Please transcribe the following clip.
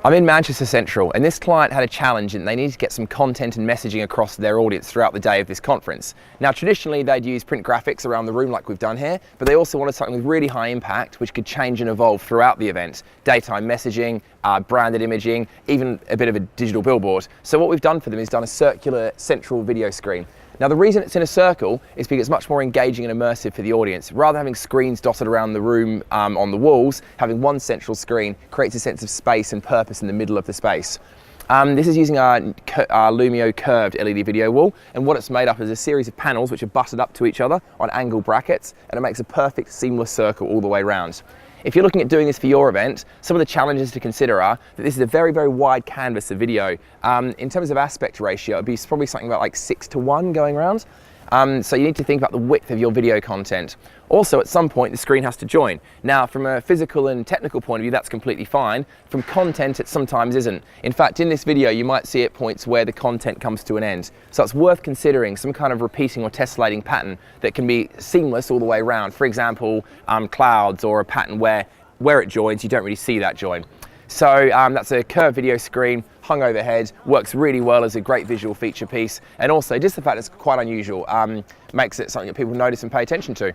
I'm in Manchester Central, and this client had a challenge and they needed to get some content and messaging across to their audience throughout the day of this conference. Now, traditionally they'd use print graphics around the room like we've done here, but they also wanted something with really high impact which could change and evolve throughout the event. Daytime messaging, branded imaging, even a bit of a digital billboard. So what we've done for them is done a circular central video screen. Now, the reason it's in a circle is because it's much more engaging and immersive for the audience. Rather than having screens dotted around the room on the walls, having one central screen creates a sense of space and purpose in the middle of the space. This is using our Lumio curved LED video wall, and what it's made up is a series of panels which are butted up to each other on angle brackets, and it makes a perfect seamless circle all the way around. If you're looking at doing this for your event, some of the challenges to consider are that this is a very, very wide canvas of video. In terms of aspect ratio, it'd be probably something about like 6:1 going around. So you need to think about the width of your video content. Also, at some point, the screen has to join. Now, from a physical and technical point of view, that's completely fine. From content, it sometimes isn't. In fact, in this video, you might see at points where the content comes to an end. So it's worth considering some kind of repeating or tessellating pattern that can be seamless all the way around. For example, clouds, or a pattern where it joins, you don't really see that join. So that's a curved video screen, hung overhead, works really well as a great visual feature piece, and also just the fact it's quite unusual makes it something that people notice and pay attention to.